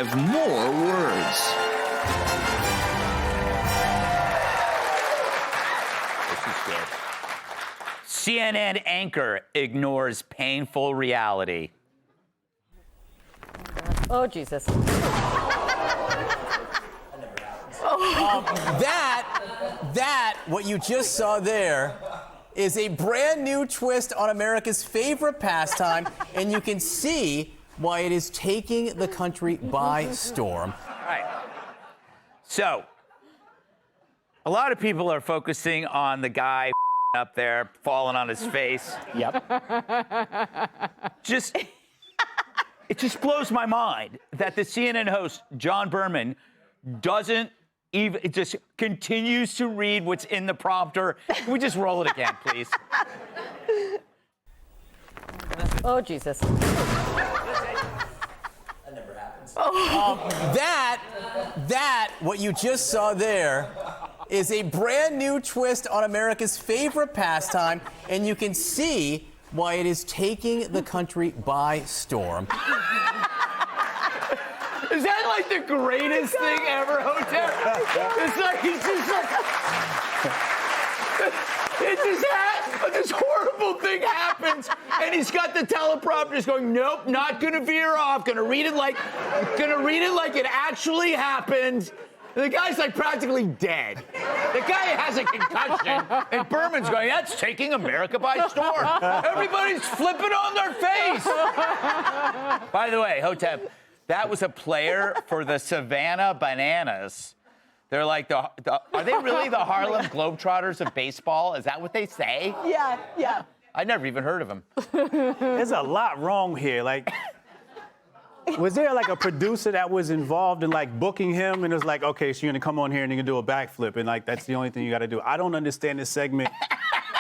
have more words. This is good. CNN anchor ignores painful reality. Oh, Jesus. What you just saw there is a brand new twist on America's favorite pastime, and you can see why it is taking the country by storm. All right. So, a lot of people are focusing on the guy up there falling on his face. Yep. It just blows my mind that the CNN host, John Berman, doesn't even, it just continues to read what's in the prompter. Can we just roll it again, please? Oh, Jesus. What you just saw there is a brand new twist on America's favorite pastime, and you can see why it is taking the country by storm. Is that like the greatest thing ever, Hotel? It's like, he's just like, this horrible thing happens, and he's got the teleprompter just going, nope, not gonna veer off, gonna read it like it actually happened. And the guy's like practically dead. The guy has a concussion, and Berman's going, that's taking America by storm. Everybody's flipping on their face. By the way, Hotep, that was a player for the Savannah Bananas. They're like are they really the Harlem Globetrotters of baseball? Is that what they say? Yeah. I never even heard of them. There's a lot wrong here. Like, was there like a producer that was involved in like booking him and it was like, okay, so you're gonna come on here and you're gonna do a backflip and like that's the only thing you gotta do? I don't understand this segment.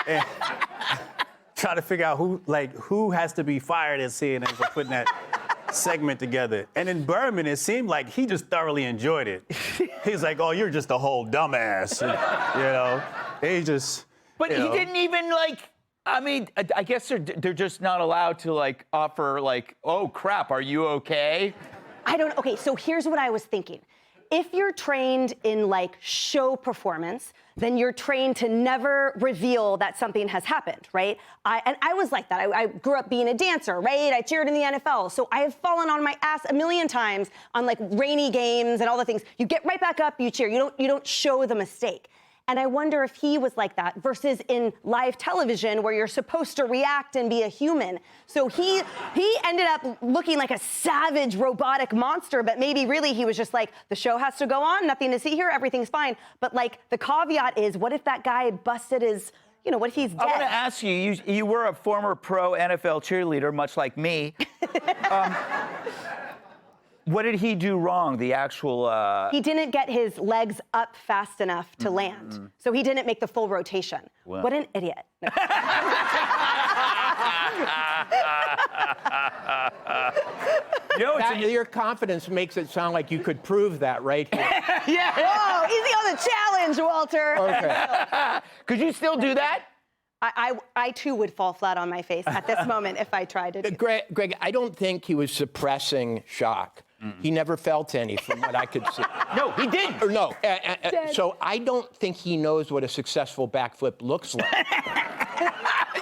And try to figure out who has to be fired at CNN for putting that segment together. And in Berman, it seemed like he just thoroughly enjoyed it. He's like, oh, you're just a whole dumbass. And, he just. But he didn't even I mean, I guess they're just not allowed to offer oh crap, are you okay? Okay, so here's what I was thinking. If you're trained in show performance, then you're trained to never reveal that something has happened, right? I was like that. I grew up being a dancer, right? I cheered in the NFL. So I have fallen on my ass a million times on rainy games and all the things. You get right back up, you cheer. You don't show the mistake. And I wonder if he was like that versus in live television where you're supposed to react and be a human. So he ended up looking like a savage robotic monster, but maybe really he was just like, the show has to go on, nothing to see here, everything's fine. But the caveat is, what if that guy busted his, what if he's dead? I want to ask you, you were a former pro NFL cheerleader, much like me. What did he do wrong, the actual... He didn't get his legs up fast enough to land, so he didn't make the full rotation. Wow. What an idiot. No. Your confidence makes it sound like you could prove that right here. Yeah. Whoa, easy on the challenge, Walter. Okay. Could you still do that? I too would fall flat on my face at this moment if I tried to do that. Greg, I don't think he was suppressing shock. He never felt any, from what I could see. No, he didn't. Or no. So I don't think he knows what a successful backflip looks like.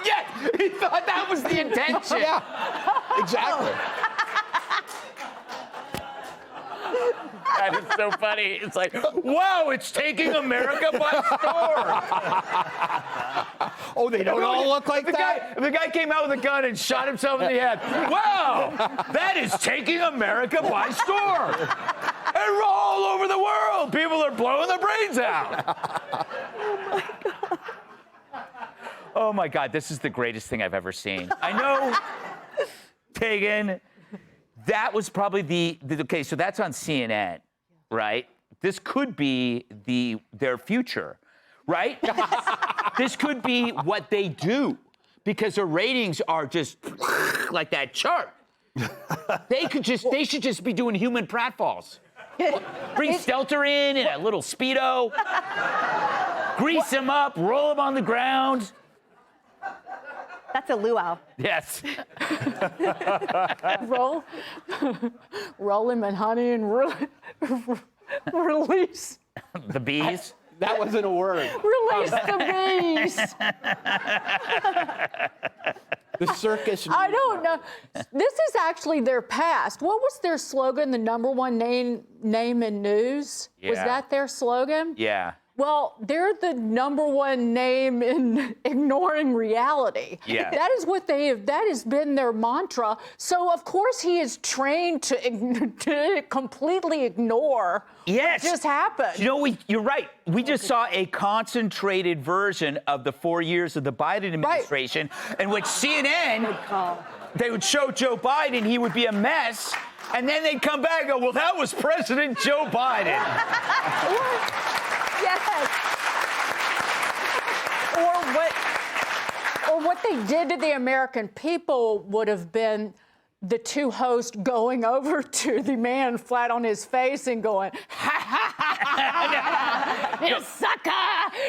Yeah, he thought that was the intention. Yeah, exactly. That is so funny. It's like, wow, it's taking America by storm. Oh, they don't all look like that? The guy came out with a gun and shot himself in the head. Wow, that is taking America by storm. And we're all over the world. People are blowing their brains out. Oh, my God. Oh, my God, this is the greatest thing I've ever seen. I know, Pagan, that was probably okay, so that's on CNN, right? This could be their future, right? This could be what they do because their ratings are just like that chart. They should just be doing human pratfalls. Bring Stelter in a little Speedo, grease him up, roll him on the ground. That's a luau. Yes. Roll him in honey and release. The bees. That wasn't a word. Release the bees. The circus. I don't know. This is actually their past. What was their slogan? The #1 name in news? Was Yeah. that their slogan? Yeah. Well, they're the #1 name in ignoring reality. Yeah. That is what that has been their mantra. So, of course, he is trained to completely ignore Yes. what just happened. You know, you're right. We just saw a concentrated version of the 4 years of the Biden administration in which CNN, they would show Joe Biden, he would be a mess, and then they'd come back and go, well, that was President Joe Biden. Yes. Or what they did to the American people would have been the two hosts going over to the man flat on his face and going, you sucker!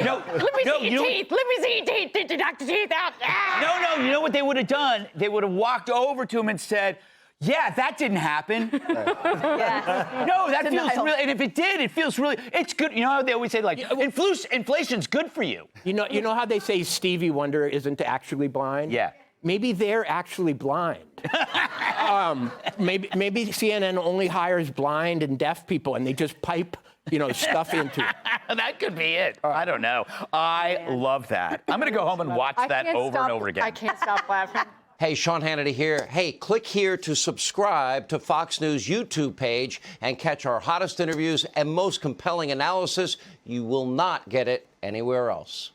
No, Let me no, see your teeth! Let me see your teeth! Did you knock the teeth out? No, you know what they would have done? They would have walked over to him and said, yeah, that didn't happen. No, that feels real. And if it did, it feels really, it's good. You know how they always say, like, inflation's good for you. You know how they say Stevie Wonder isn't actually blind? Yeah. Maybe they're actually blind. Maybe CNN only hires blind and deaf people, and they just pipe, stuff into it. That could be it. I don't know. I love that. I'm going to go home and watch that over and over again. I can't stop laughing. Hey, Sean Hannity here. Hey, click here to subscribe to Fox News YouTube page and catch our hottest interviews and most compelling analysis. You will not get it anywhere else.